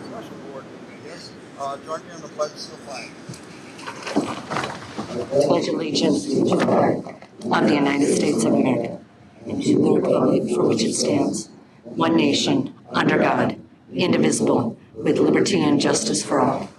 Special board meeting, I guess. Join me on the pledge to the flag. Pledge allegiance to the flag of the United States of America and to the republic for which it stands, one nation, under God, indivisible, with liberty and justice for all.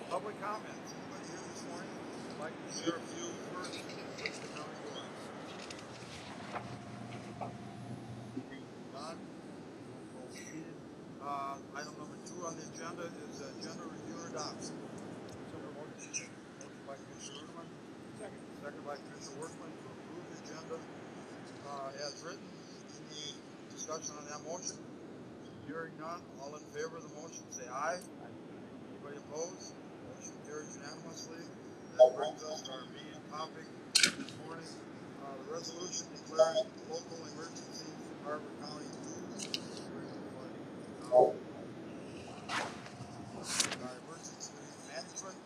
Public comments. Anybody here this morning would like to share a few words with the county board? None? We'll proceed. Item number 2 on the agenda is agenda review and adoption. Motion by Commissioner Ruderman. Second by Commissioner Workman to approve the agenda as written. Any discussion on that motion? Hearing none. All in favor of the motion say aye. Anybody opposed? Motion carries unanimously. That brings us to our main topic this morning. The resolution declaring local emergency for Carver County during the flooding. Emergency Management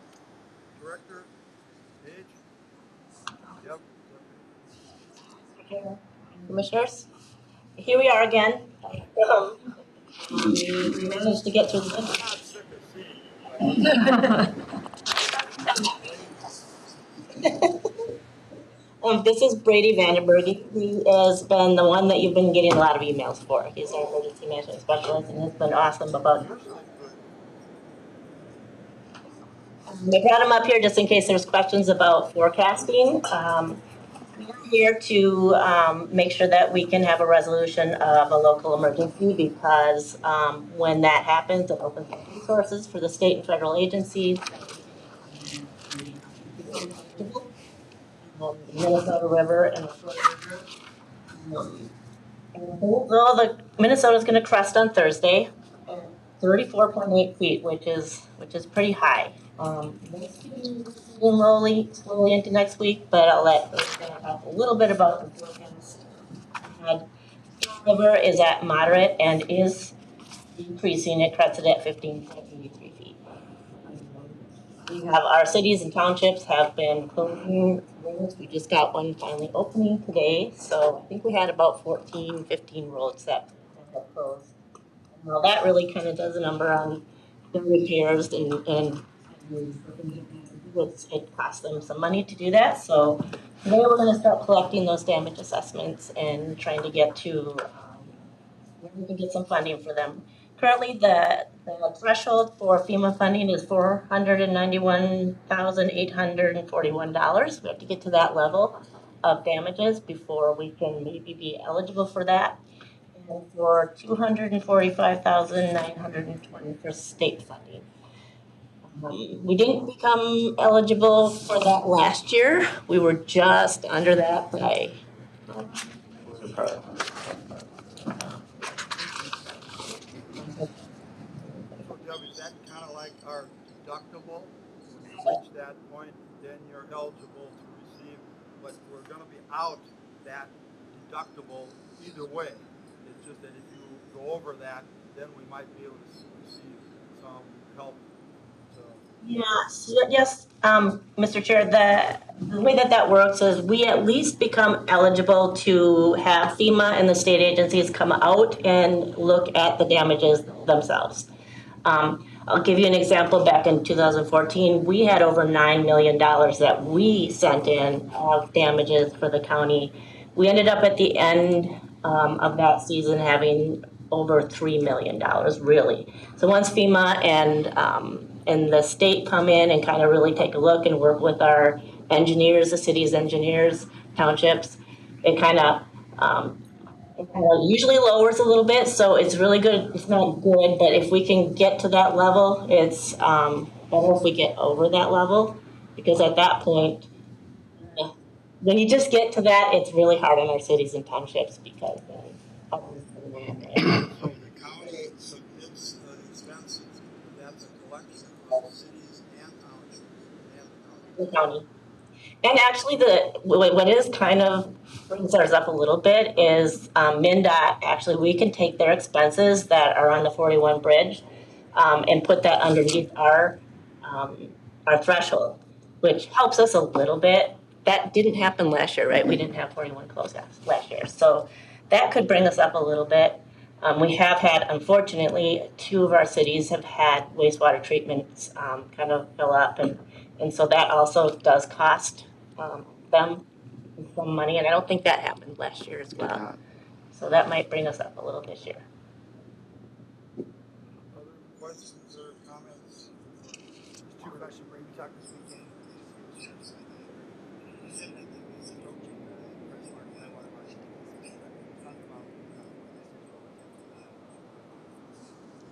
Director, Paige. Yep. Commissioners, here we are again. We managed to get through this. This is Brady Vandenberg. He has been the one that you've been getting a lot of emails for. He's our emergency management specialist and has been awesome about it. We brought him up here just in case there's questions about forecasting. We're here to make sure that we can have a resolution of a local emergency because when that happens, it opens up resources for the state and federal agencies. The Minnesota River and the Florida River. Well, the Minnesota's going to crest on Thursday, 34.8 feet, which is pretty high. Slowly into next week, but I'll let talk a little bit about the forecast. The river is at moderate and is increasing. It crested at 15.83 feet. We have our cities and townships have been closing roads. We just got one finally opening today, so I think we had about 15 roads that have closed. Well, that really kind of does a number on the repairs and it costs them some money to do that. So today we're going to start collecting those damage assessments and trying to get to where we can get some funding for them. Currently, the threshold for FEMA funding is $491,841. We have to get to that level of damages before we can maybe be eligible for that. And for $245,920 for state funding. We didn't become eligible for that last year. We were just under that by Is that kind of like our deductible? When you reach that point, then you're eligible to receive, but we're going to be out that deductible either way. It's just that if you go over that, then we might be able to receive some help. Yes, Mr. Chair, the way that works is we at least become eligible to have FEMA and the state agencies come out and look at the damages themselves. I'll give you an example. Back in 2014, we had over $9 million that we sent in of damages for the county. We ended up at the end of that season having over $3 million, really. So once FEMA and the state come in and kind of really take a look and work with our engineers, the city's engineers, townships, it kind of usually lowers a little bit, so it's really good. It's not good, but if we can get to that level, it's better if we get over that level, because at that point, when you just get to that, it's really hard on our cities and townships because So the county submits expenses. That's a collection of cities and townships the county. And actually, what is kind of brings ours up a little bit is MnDOT. Actually, we can take their expenses that are on the 41 bridge and put that underneath our threshold, which helps us a little bit. that didn't happen last year, right? We didn't have 41 closeouts last year. So that could bring us up a little bit. We have had, unfortunately, 2 of our cities have had wastewater treatments kind of fill up, and so that also does cost them some money, and I don't think that happened last year as well. So that might bring us up a little this year. Other questions or comments? Just 2 questions. Brady, we talked this weekend. You said that the approaching press mark, high water mark, talk about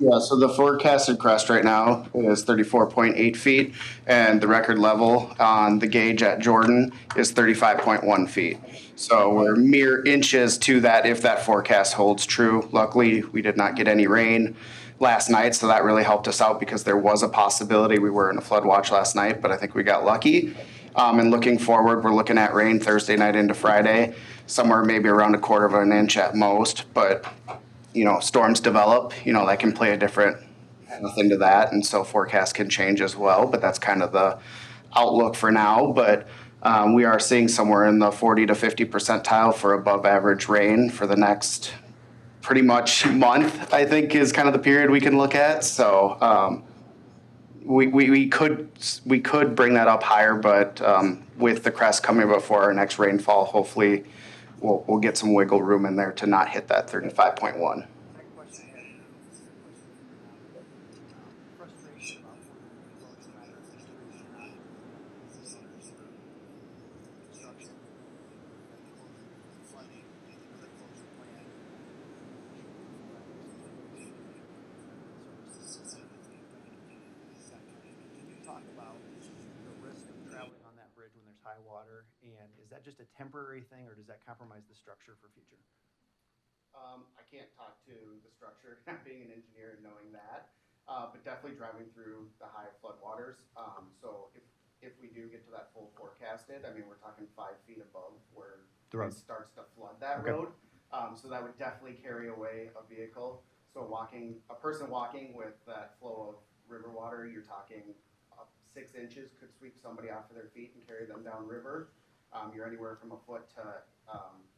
Yeah, so the forecasted crest right now is 34.8 feet, and the record level on the gauge at Jordan is 35.1 feet. So we're mere inches to that if that forecast holds true. Luckily, we did not get any rain last night, so that really helped us out because there was a possibility we were in a flood watch last night, but I think we got lucky. And looking forward, we're looking at rain Thursday night into Friday, somewhere maybe around 1/4 of an inch at most, but storms develop, that can play a different into that. And so forecasts can change as well, but that's kind of the outlook for now. But we are seeing somewhere in the 40 to 50 percentile for above average rain for the next pretty much month, I think is kind of the period we can look at. So we could bring that up higher, but with the crest coming before our next rainfall, hopefully we'll get some wiggle room in there to not hit that 35.1. second question I had. Frustration about approaching matter of situation on construction, flooding, another closure plan. Can you talk about the risk of traveling on that bridge when there's high water, and is that just a temporary thing, or does that compromise the structure for future? I can't talk to the structure, not being an engineer and knowing that, but definitely driving through the high floodwaters. So if we do get to that full forecasted, I mean, we're talking 5 feet above where it starts to flood that road. So that would definitely carry away a vehicle. So a person walking with that flow of river water, you're talking 6 inches could sweep somebody off of their feet and carry them down river. You're anywhere from a foot to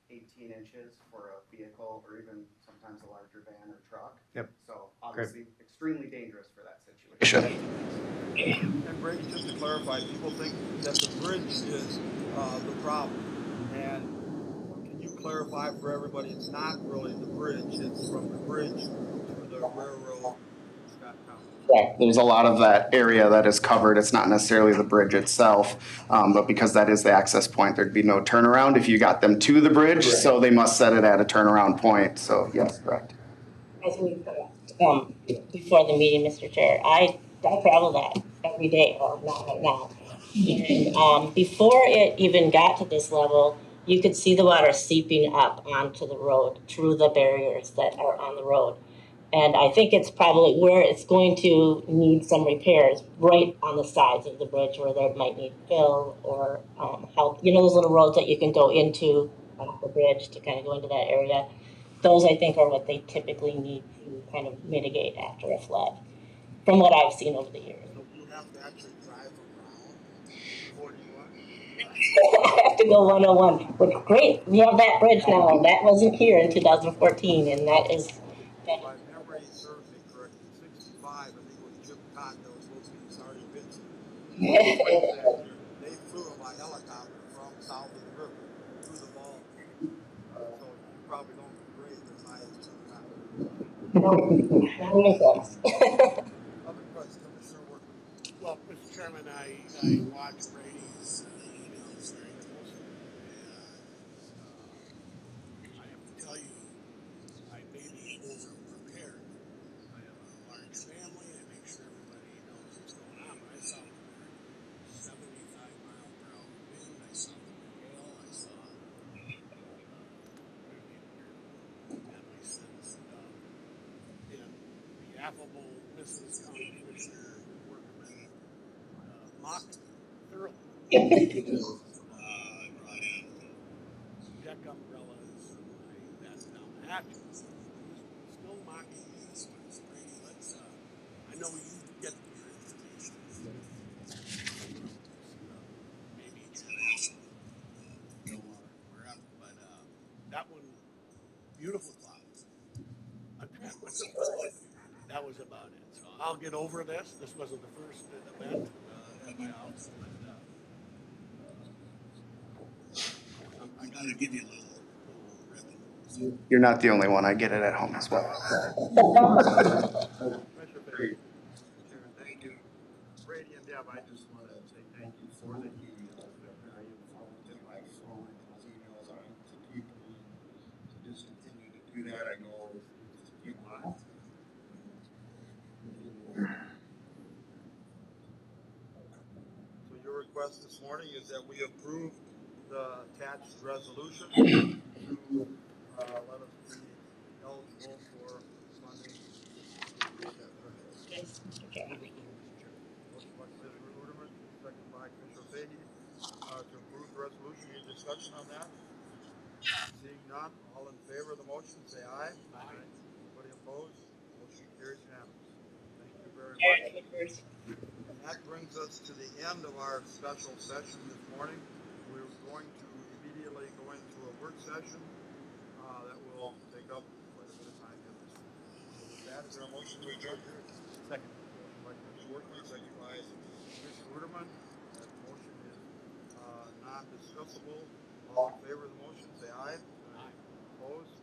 18 inches for a vehicle, or even sometimes a larger van or truck. Yep. So obviously extremely dangerous for that situation. And Brady, just to clarify, people think that the bridge is the problem. And can you clarify for everybody, it's not really the bridge, it's from the bridge to the railroad, Scott County. There's a lot of that area that is covered. It's not necessarily the bridge itself, but because that is the access point, there'd be no turnaround if you got them to the bridge. Correct. So they must set it at a turnaround point. So yes, correct. As we before the meeting, Mr. Chair, I travel that every day, or not right now. And before it even got to this level, you could see the water seeping up onto the road through the barriers that are on the road. And I think it's probably where it's going to need some repairs, right on the sides of the bridge where there might need fill or help. Those little roads that you can go into off the bridge to kind of go into that area. Those, I think, are what they typically need to kind of mitigate after a flood, from what I've seen over the years. So you have to actually drive around 41? I have to go 101. But great, we have that bridge now. That wasn't here in 2014, and that is... If my memory serves me correctly, 65, I think it was Jim Cotton that was supposed to be the starting pitcher. They flew him by helicopter from south of the river through the ball. So you probably don't agree as high as Jim Cotton. That makes sense. Other questions, Commissioner Workman? Well, Mr. Chairman, I watch Brady's emails very closely, and I have to tell you, I may be over prepared. I have a large family. I make sure everybody knows what's going on. But I saw the 75-mile-per-hour wind. I saw the gale. I saw my sense, and the affable Mrs. County Commissioner Workman mocked thoroughly. I brought in deck umbrellas and I passed down the hatches. He's still mocking me. So I said, Brady, let's, I know you get your information. Maybe transfer beautiful clouds. That was about it. So I'll get over this. This wasn't the first event at my house, but I got to give you a little ribbon. So, You're not the only one. I get it at home as well. Commissioner Fahey. Mr. Chairman, thank you. Brady and Deb, I just want to say thank you for the emails. They're very informative. I forward those emails on to people, and to just continue to do that, I know it's a big lot. So your request this morning is that we approve the attached resolution to let us be eligible for funding to meet that threshold. Yes, Mr. Chairman. Motion by Commissioner Uterman, second by Commissioner Fahey, to approve the resolution. Any discussion on that? Seeing none, all in favor of the motion, say aye. Aye. Anybody opposed? Motion carries unanimous. Thank you very much. And that brings us to the end of our special session this morning. We're going to immediately go into a work session that will take up quite a bit of time here this morning. So with that, is there a motion to adjourn? Second. Motion by Commissioner Workman, second by Commissioner Uterman. That motion is non-discussable. All in favor of the motion, say aye. Aye. Opposed?